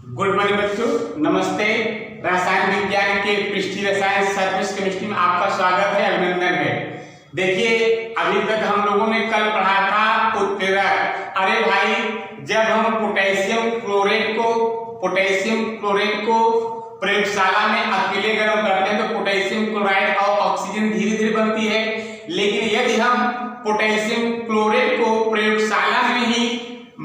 Good morning बच्चों, नमस्ते। रसायन विज्ञान के पृष्ठीय रसायन सरफेस केमिस्ट्री में आपका स्वागत है, अभिनंदन है। देखिए, अभी तक हम लोगों ने कल पढ़ा था उत्प्रेरक। अरे भाई, जब हम पोटेशियम क्लोरेट को प्रयोगशाला में अकेले गर्म करते हैं तो पोटेशियम क्लोराइड और ऑक्सीजन धीरे धीरे बनती है। लेकिन यदि हम पोटेशियम क्लोरेट को प्रयोगशाला में ही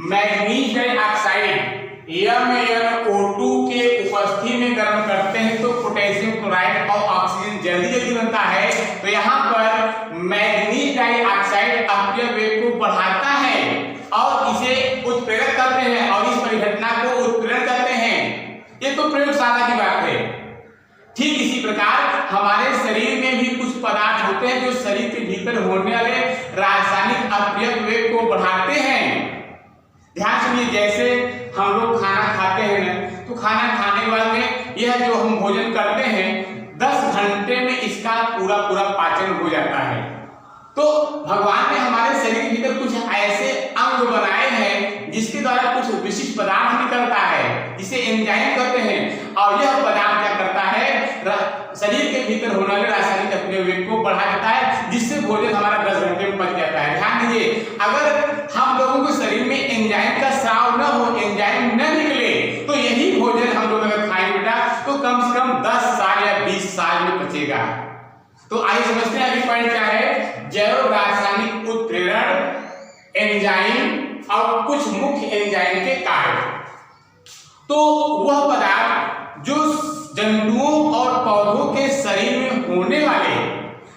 मैग्नीज डाइऑक्साइड MnO2 के उपस्थिति में गर्म करते हैं तो पोटेशियम क्लोराइड और ऑक्सीजन जल्दी जल्दी बनता है। तो यहाँ पर मैग्नीज डाइऑक्साइड अपव्यय वेग को बढ़ाता है और इसे उत्प्रेरक करते हैं और इस परिघटना को उत्प्रेरण करते हैं। ये तो प्रयोगशाला की बात है। ठीक इसी प्रकार हमारे शरीर में भी कुछ पदार्थ होते हैं जो शरीर के भीतर होने वाले रासायनिक अपव्यय वेग को बढ़ाते हैं। ध्यान सुनिए, जैसे हम लोग खाना खाते हैं ना, तो खाना खाने के बाद में यह जो हम भोजन करते हैं 10 घंटे में इसका पूरा पाचन हो जाता है। तो भगवान ने हमारे शरीर के भीतर कुछ ऐसे अंग बनाए हैं जिसके द्वारा कुछ विशिष्ट पदार्थ निकलता है जिसे एंजाइम कहते हैं, और यह पदार्थ क्या करता है, शरीर के भीतर होने वाले रासायनिक अपव्यय वेग को बढ़ा देता है, जिससे भोजन हमारा 10 घंटे में पच जाता है। ध्यान दीजिए, अगर हम लोगों के शरीर में एंजाइम का स्राव न हो, एंजाइम न निकले, तो यही भोजन हम लोग अगर खाएं बेटा तो कम से कम 10 साल या 20 साल में पचेगा। तो आइए समझते हैं अभी पॉइंट क्या है। जैव रासायनिक उत्प्रेरण, एंजाइम और कुछ मुख्य एंजाइम के कार्य। तो वह पदार्थ जो जंतुओं और पौधों के शरीर में होने वाले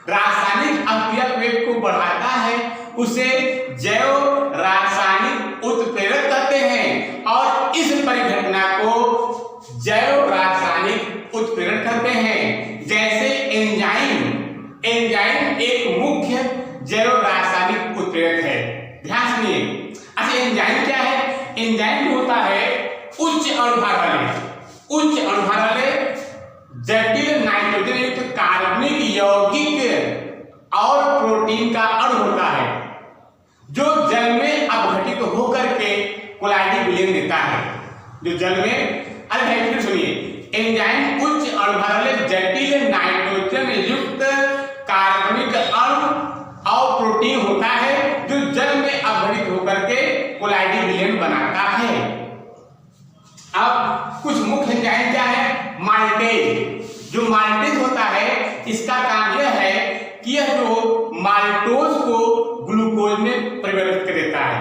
रासायनिक अपव्यय वेग को बढ़ाता है उसे जैव रासायनिक उत्प्रेरक कहते हैं, और इस परिघटना को जैव रासायनिक उत्प्रेरण कहते हैं। जैसे एंजाइम एक मुख्य जैव रासायनिक उत्प्रेरक है। ध्यान सुनिए। अच्छा, एंजाइम क्या है? एंजाइम होता है उच्च अणुभार वाले जटिल नाइट्रोजन युक्त कार्बनिक यौगिक और प्रोटीन का अणु होता है जो जल में अपघटित होकर के कोलाइडी विलयन देता है। जो जल में, अरे सुनिए, एंजाइम उच्च अणुभार वाले जटिल नाइट्रोजन युक्त कार्बनिक अणु और प्रोटीन होता है जो जल में अपघटित होकर के कोलाइडी विलयन बनाता है। अब कुछ मुख्य एंजाइम क्या है? माल्टेज। जो माल्टेज होता है इसका काम यह है कि यह जो माल्टोज को ग्लूकोज में परिवर्तित कर देता है।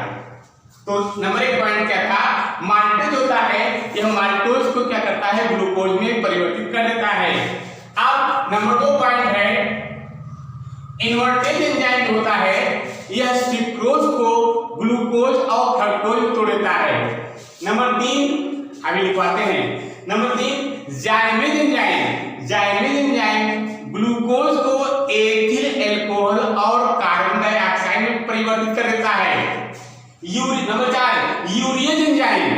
तो नंबर 1 पॉइंट क्या था? माल्टेज होता है, यह माल्टोज को क्या करता है, ग्लूकोज में परिवर्तित कर देता है। अब नंबर 2 पॉइंट है इन्वर्टेज एंजाइम होता है, यह सुक्रोज को ग्लूकोज और फ्रक्टोज में तोड़ देता है। नंबर 3 अभी लिखवाते हैं। नंबर 3 जाइमेज एंजाइम ग्लूकोज को एथिल एल्कोहल और कार्बन डाइऑक्साइड में परिवर्तित कर देता है। Number 4 urease enzyme.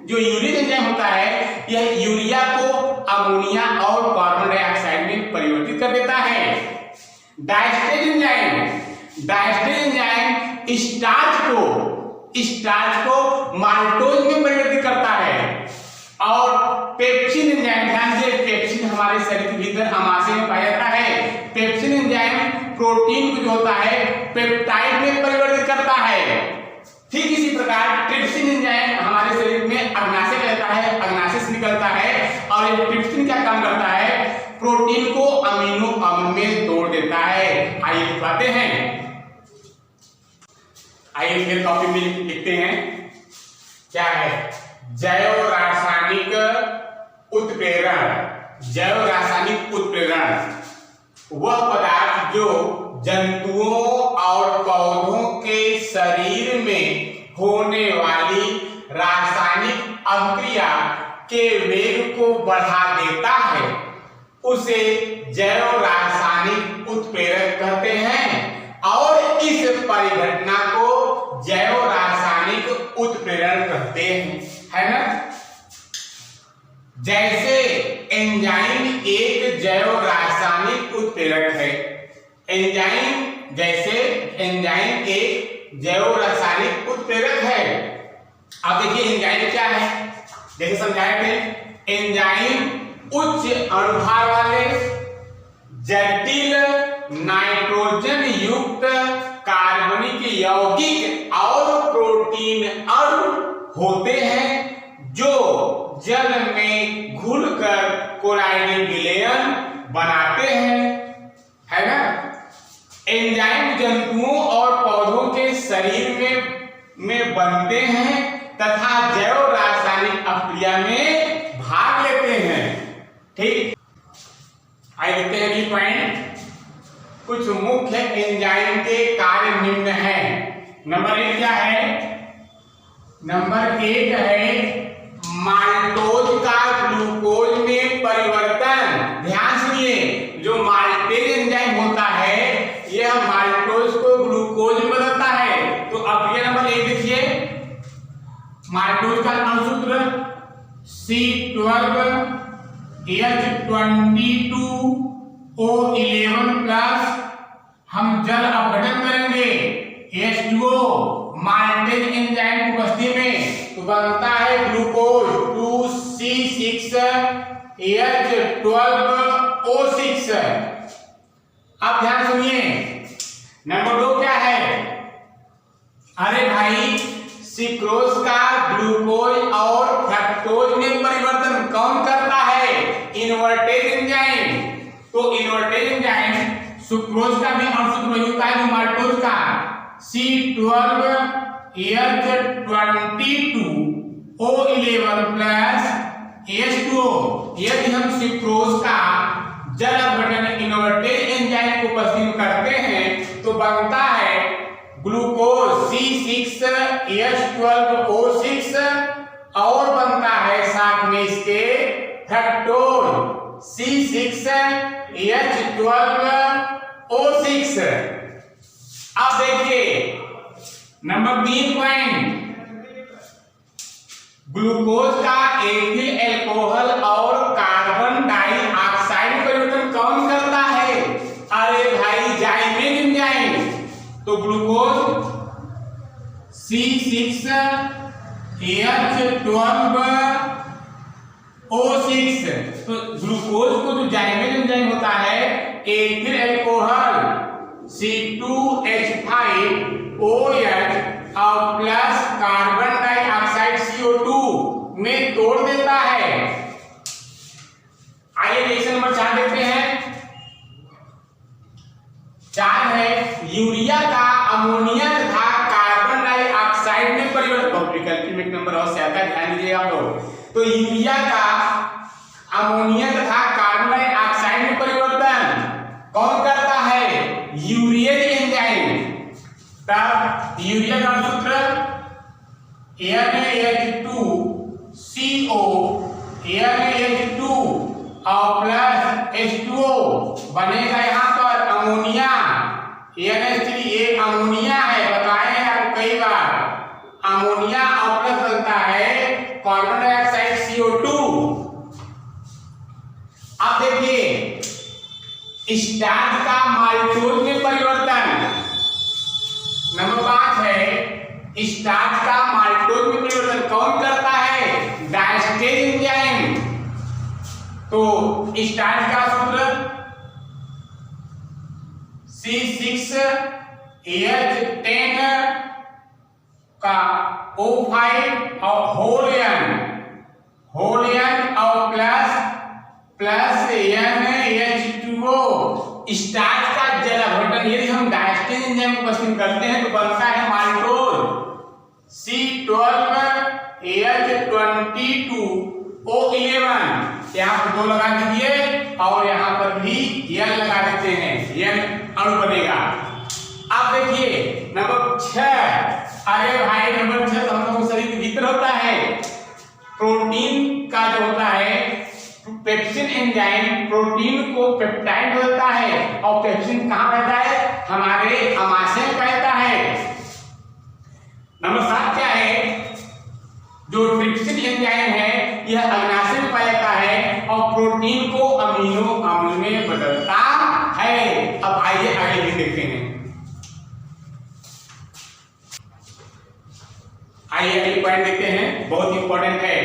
जो यूरियज एंजाइम होता है यह यूरिया को अमोनिया और कार्बन डाइऑक्साइड में परिवर्तित कर देता है। डायस्टेज एंजाइम स्टार्च को माल्टोज में परिवर्तित करता है। और पेप्सिन एंजाइम, ध्यान से, पेप्सिन हमारे शरीर के भीतर अमाशय में पाया जाता है। पेप्सिन एंजाइम प्रोटीन को जो होता है पेप्टाइड में परिवर्तित करता है। ठीक इसी प्रकार ट्रिप्सिन एंजाइम हमारे शरीर में अग्नाशय रहता है, अग्नाशय से निकलता है, और ये ट्रिप्सिन क्या काम करता है, प्रोटीन को अमीनो अम्ल में तोड़ देता है। आइए लिखवाते हैं। आइए फिर कॉपी में लिखते हैं। क्या है? जैव रासायनिक उत्प्रेरण वह पदार्थ जो जंतुओं और पौधों के शरीर में होने वाली रासायनिक अभिक्रिया के वेग को बढ़ा देता है उसे जैव रासायनिक उत्प्रेरक कहते हैं, और इस परिघटना को जैव रासायनिक उत्प्रेरण कहते हैं, है ना। जैसे एंजाइम एक जैव रासायनिक उत्प्रेरक है। एंजाइम एक जैव रासायनिक उत्प्रेरक है। अब देखिए एंजाइम क्या है? जैसे समझाए थे, एंजाइम उच्च अणुभार वाले जटिल नाइट्रोजन युक्त कार्बनिक यौगिक और प्रोटीन अणु होते हैं जो जल में घुलकर कोलाइडल विलयन बनाते हैं, है ना। एंजाइम जंतुओं और पौधों के शरीर में बनते हैं तथा जैव रासायनिक अभिक्रिया में भाग लेते हैं। ठीक, आइए देखते हैं अगली पॉइंट। कुछ मुख्य एंजाइम के कार्य निम्न हैं। नंबर 1 क्या है? नंबर 1 है माल्टोज का ग्लूकोज में परिवर्तन। ध्यान सुनिए, जो माल्टेज एंजाइम होता है यह माल्टोज को ग्लूकोज में बदलता है। तो अब ये नंबर 1 देखिए, माल्टोज का अणुसूत्र C12H22O11 प्लस हम जल अपघटन करेंगे H2O माल्टेज एंजाइम की उपस्थिति में तो बनता है ग्लूकोज 2C6H12O6। अब ध्यान सुनिए, नंबर 2 क्या है? अरे भाई, सिक्रोज का ग्लूकोज और फ्रक्टोज में परिवर्तन कौन करता है? Invertase enzyme. तो इन्वर्टेज एंजाइम सुक्रोज का भी अणुसूत्र वही होता है जो माल्टोज का C12H22O11 प्लस H2O। यदि हम सुक्रोज का जल अपघटन इन्वर्टेज एंजाइम को उपस्थित करते हैं तो बनता है ग्लूकोज C6H12O6 और बनता है साथ में इसके फ्रक्टोज C6H12O6। अब देखिए नंबर 3 पॉइंट, ग्लूकोज का एथिल अल्कोहल और कार्बन डाइऑक्साइड परिवर्तन कौन करता है? अरे भाई, जाइमेज एंजाइम। तो ग्लूकोज C6H12O6। तो ग्लूकोज को जो जाइमेज एंजाइम होता है एथिल अल्कोहल C2H5OH और प्लस कार्बन डाइऑक्साइड CO2 में तोड़ देता है। आइए रिएक्शन नंबर 4 देखते हैं। 4 है यूरिया का अमोनिया तथा कार्बन डाइऑक्साइड में परिवर्तन। विकल्प में एक नंबर और से आता है, ध्यान दीजिए आप लोग। तो यूरिया का अमोनिया तथा कार्बन डाइऑक्साइड में परिवर्तन कौन करता है? Urease enzyme. तब यूरिया का सूत्र NaH2CO NaH2 और प्लस H2O बनेगा यहाँ पर अमोनिया NH3। ये अमोनिया है, बताए हैं आपको कई बार। अमोनिया और प्लस बनता है कार्बन डाइऑक्साइड CO2। अब देखिए स्टार्च का माल्टोज में परिवर्तन। नंबर 5 है स्टार्च का माल्टोज में परिवर्तन कौन करता है? Diastase enzyme. तो स्टार्च का सूत्र C6H10 का O5 और होल N और प्लस NaH2O। स्टार्च का जल अपघटन यदि हम डायस्टेज एंजाइम को उपस्थित करते हैं तो बनता है माल्टोज C12H22O11। यहाँ पर 2 लगा दीजिए और यहाँ पर भी N लगा देते हैं, N अणु बनेगा। अब देखिए नंबर 6। अरे भाई, नंबर 6 तो हम लोगों के शरीर के भीतर होता है। प्रोटीन का जो होता है पेप्सिन एंजाइम प्रोटीन को पेप्टाइड बदलता है और पेप्सिन कहाँ रहता है? हमारे अमाशय में रहता है। नंबर 7 क्या है? जो ट्रिप्सिन एंजाइम है यह अग्नाशय में पाया जाता है और प्रोटीन को अमीनो अम्ल में बदलता है। अब आइए आगे भी देखते हैं। आइए अगली पॉइंट देखते हैं, बहुत इंपॉर्टेंट है।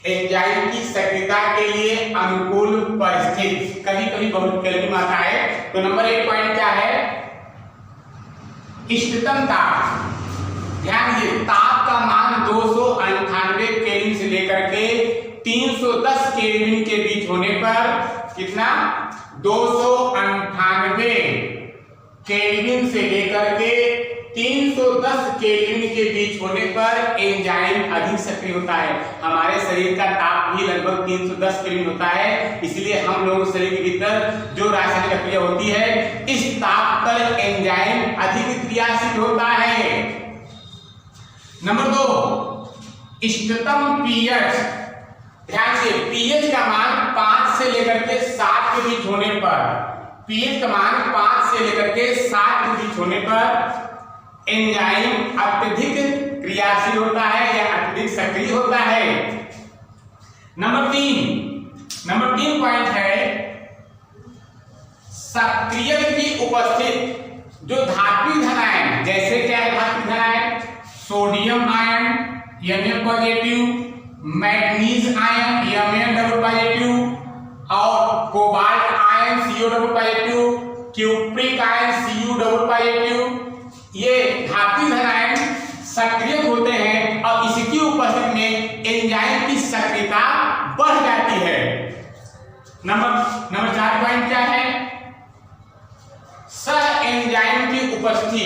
एंजाइम की सक्रियता के लिए अनुकूल परिस्थिति, कभी कभी बहुत गलती में आता है। तो नंबर 1 पॉइंट क्या है, इष्टतम ताप। ध्यान दीजिए, ताप का मान 298 केल्विन से लेकर के 310 केल्विन के बीच होने पर, कितना, 298 केल्विन से लेकर के 310 केल्विन के बीच होने पर एंजाइम अधिक सक्रिय होता है। हमारे शरीर का ताप भी लगभग 310 केल्विन होता है, इसलिए हम लोगों के शरीर के भीतर जो रासायनिक प्रक्रिया होती है, इस ताप पर एंजाइम अधिक क्रियाशील होता है। नंबर 2, इष्टतम पीएच। ध्यान से, पीएच का मान 5 से लेकर के 7 के बीच होने पर, पीएच का मान 5 से लेकर के 7 के बीच होने पर एंजाइम अत्यधिक क्रियाशील होता है या अत्यधिक सक्रिय होता है। नंबर 3 पॉइंट है, सक्रियक की उपस्थिति। जो धात्विक धन आयन, जैसे क्या है धात्विक धन ion, sodium ion Mn positive, manganese ion Mn double positive और cobalt ion Cu double positive, cupric ion Cu double positive, ये धात्विक धन आयन सक्रिय होते हैं और इसकी उपस्थिति में एंजाइम की सक्रियता बढ़ जाती है। नंबर 4 पॉइंट क्या है, सह एंजाइम की उपस्थिति।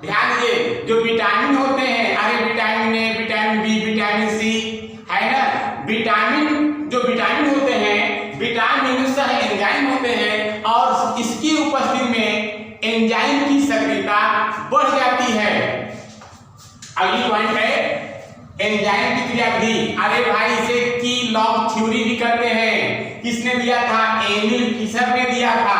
ध्यान दीजिए, जो विटामिन होते हैं, अरे vitamin A, vitamin B, vitamin C, है ना, जो विटामिन होते हैं, विटामिन सह एंजाइम होते हैं और इसकी उपस्थिति में एंजाइम की सक्रियता बढ़ जाती है। अगली पॉइंट है एंजाइम की क्रियाविधि। अरे भाई, इसे की लॉग थ्योरी भी करते हैं। किसने दिया था, एमिल फिशर ने दिया था।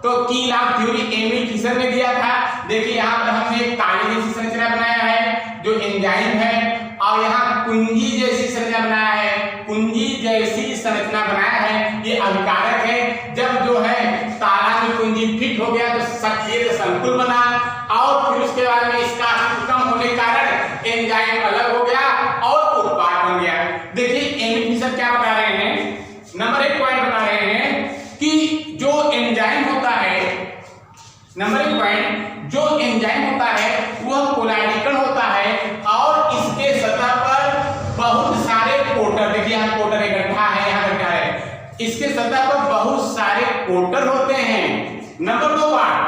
तो की लॉग थ्योरी एमिल फिशर ने दिया था। देखिए यहाँ पर हमने एक ताले जैसी संरचना बनाया है जो एंजाइम है, और यहाँ कुंजी जैसी संरचना बनाया है, कुंजी जैसी संरचना बनाया है, ये अभिकारक है। जब जो है ताला में कुंजी फिट हो गया तो सक्रिय संकुल बना, और फिर उसके बाद में इसका कम होने के कारण एंजाइम अलग हो गया और उत्पाद बन गया। देखिए एमिल फिशर क्या बता रहे हैं, नंबर 1 पॉइंट बता रहे हैं कि जो एंजाइम होता है, नंबर 1 पॉइंट, जो एंजाइम होता है वह कोलाइडिकल होता है और इसके सतह पर बहुत सारे पोर्टर, देखिए यहाँ पोर्टर इकट्ठा है, यहाँ इकट्ठा है, इसके सतह पर बहुत सारे पोर्टर होते हैं। नंबर 2 बात,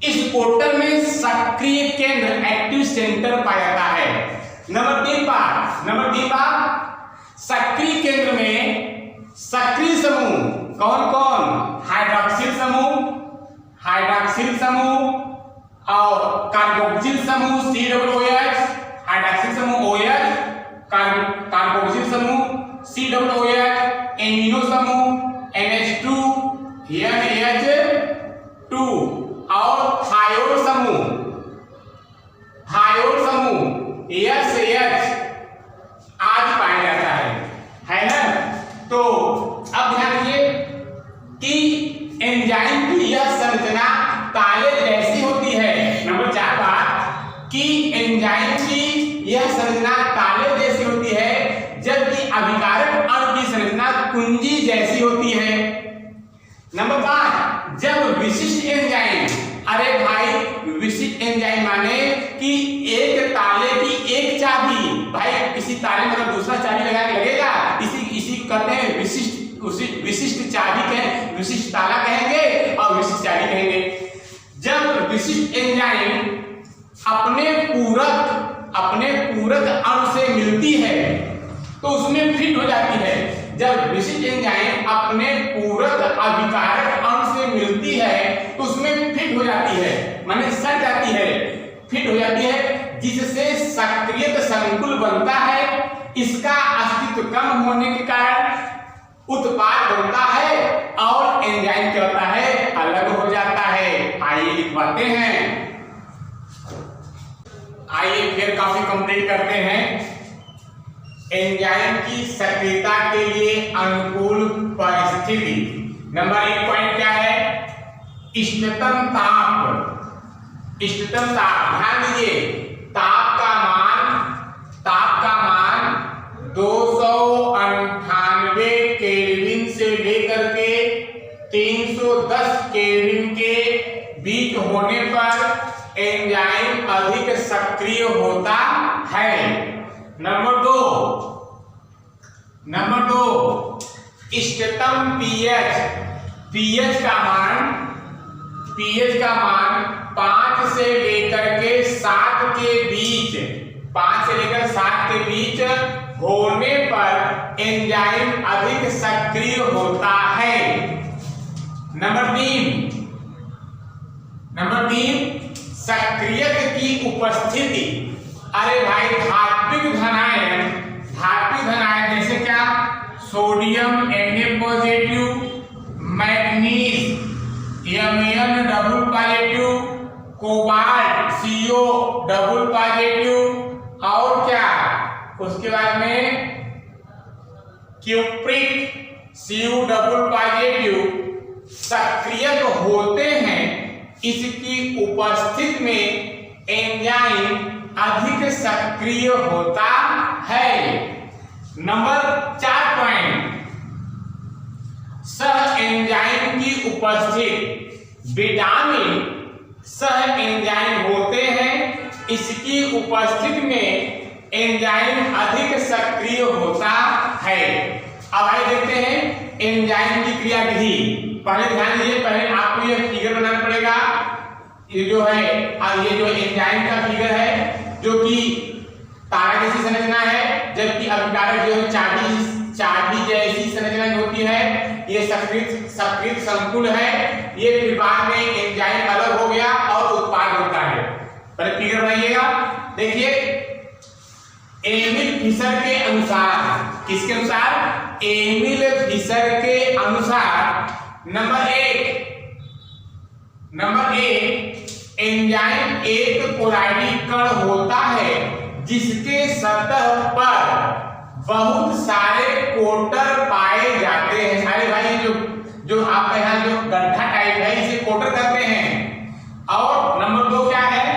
इस पोर्टर में सक्रिय केंद्र, एक्टिव सेंटर पाया जाता है। नंबर 3 बात, सक्रिय केंद्र में सक्रिय समूह कौन कौन, हाइड्रॉक्सिल समूह और कार्बोक्सिल समूह COOH, हाइड्रॉक्सिल समूह OH, कार्बोक्सिल समूह COOH, एमिनो समूह NH2 NH2 और थायोड समूह SH आदि पाया जाता है ना। तो अब ध्यान दीजिए कि एंजाइम की यह संरचना ताले जैसी होती है। नंबर 4 बात कि एंजाइम की यह संरचना ताले जैसी होती है, जबकि अभिकारक अणु की संरचना कुंजी जैसी होती है। नंबर 5, जब विशिष्ट एंजाइम, अरे भाई विशिष्ट एंजाइम माने कि एक ताले की एक चाबी, भाई किसी ताले में अगर दूसरा चाबी लगा के लगेगा, इसी कहते हैं विशिष्ट चाबी कहें, विशिष्ट ताला कहेंगे और विशिष्ट चाबी कहेंगे। जब विशिष्ट एंजाइम अपने पूरक अणु से मिलती है तो उसमें फिट हो जाती है। जब विशिष्ट एंजाइम अपने पूरक अभिकारक अणु से मिलती है तो उसमें फिट हो जाती है, माने सट जाती है, फिट हो जाती है, जिससे सक्रिय संकुल बनता है। इसका अस्तित्व कम होने के कारण उत्पाद बनता है और एंजाइम क्या होता है, अलग हो जाता है। आइए लिखवाते हैं, आइए फिर कॉपी कंप्लीट करते हैं। एंजाइम की सक्रियता के लिए अनुकूल परिस्थिति। नंबर 1 पॉइंट क्या है, इष्टतम ताप। इष्टतम ताप, ध्यान दीजिए, ताप का मान 200 सक्रिय होता है। नंबर दो इष्टतम पीएच का मान 5 से लेकर के 7 के बीच होने पर एंजाइम अधिक सक्रिय होता है। नंबर तीन सक्रियक की उपस्थिति। अरे भाई धात्विक धनायन जैसे क्या, sodium Na positive, manganese Mn double positive, cobalt CO double positive, और क्या उसके बाद में क्यूप्रिक Cu डबल पॉजिटिव सक्रियक होते हैं। इसकी उपस्थिति में एंजाइम अधिक सक्रिय होता है। नंबर 4 पॉइंट, सह एंजाइम की उपस्थिति। विटामिन सह एंजाइम होते हैं, इसकी उपस्थिति में एंजाइम अधिक सक्रिय होता है। अब आइए देखते हैं एंजाइम की क्रियाविधि। पहले ध्यान दीजिए, पहले आपको यह फिगर बनाना पड़ेगा। ये जो है, ये जो एंजाइम का फिगर है, जो कि तारा जैसी संरचना है, जबकि अभिकारक जो है चाबी जैसी संरचना होती है। ये सक्रिय संकुल है। ये फिर बाद में एंजाइम अलग हो गया और उत्पाद होता है। पहले फिगर बनाइएगा। देखिए एमिल फिशर के अनुसार, किसके अनुसार? एमिल फिशर के अनुसार नंबर एक एंजाइम एक कोलाइडी कण होता है जिसके सतह पर बहुत सारे कोटर पाए जाते हैं। अरे भाई जो आपके यहाँ जो गड्ढा टाइप है, इसे कोटर कहते हैं। और नंबर 2 क्या है?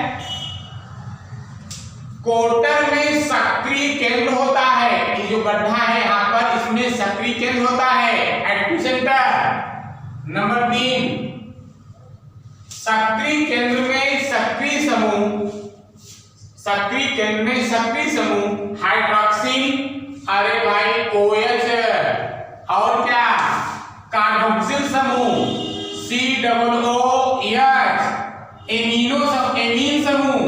कोटर में सक्रिय केंद्र होता है। ये जो गड्ढा है यहाँ पर, इसमें सक्रिय केंद्र होता है, एक्टिव सेंटर। नंबर 3 सक्रिय केंद्र में सक्रिय समूह हाइड्रोक्सिल, अरे भाई OH, और क्या कार्बोक्सिल समूह COOH, एमीन समूह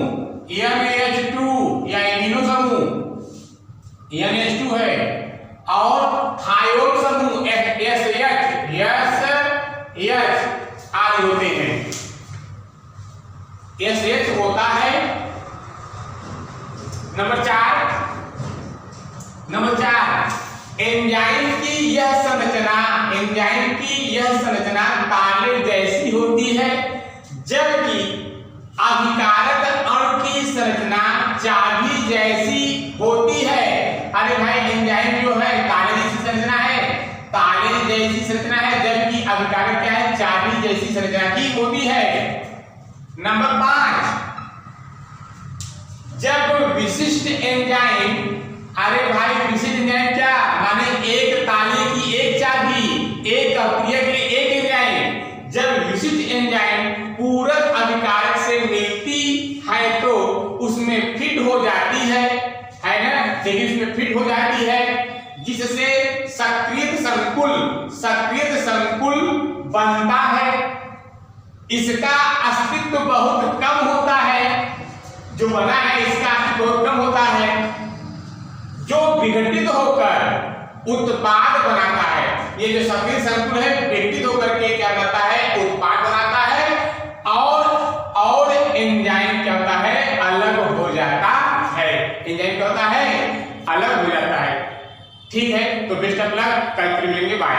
NH2 या एमिनो समूह NH2 है, और थायोल समूह SH आदि होते हैं। SH होता है। नंबर 4 एंजाइम की यह संरचना ताले जैसी होती है, जबकि अभिकारक अणु की संरचना चाबी जैसी होती है। अरे भाई एंजाइम जो है ताले जैसी संरचना है, जबकि अभिकारक क्या है? चाबी जैसी संरचना की होती है। नंबर 5 जब विशिष्ट एंजाइम, अरे भाई विशिष्ट एंजाइम क्या माने? एक ताले की एक चाबी, एक अक्रिया के लिए एक एंजाइम। जब विशिष्ट एंजाइम पूरक अभिकारक से मिलती है तो उसमें फिट हो जाती है ना? देखिए उसमें फिट हो जाती है, जिससे सक्रिय संकुल बनता है। इसका अस्तित्व बहुत कम होता है, जो बना है इसका अस्तित्व बहुत कम होता है, जो विघटित होकर उत्पाद बनाता है। ये जो सक्रिय संकुल है विघटित होकर के क्या बनाता है? उत्पाद बनाता है, और एंजाइम क्या होता है? अलग हो जाता है। एंजाइम क्या होता है? अलग हो जाता है। ठीक है, तो बेस्ट ऑफ लक, कल फिर मिलेंगे, बाय।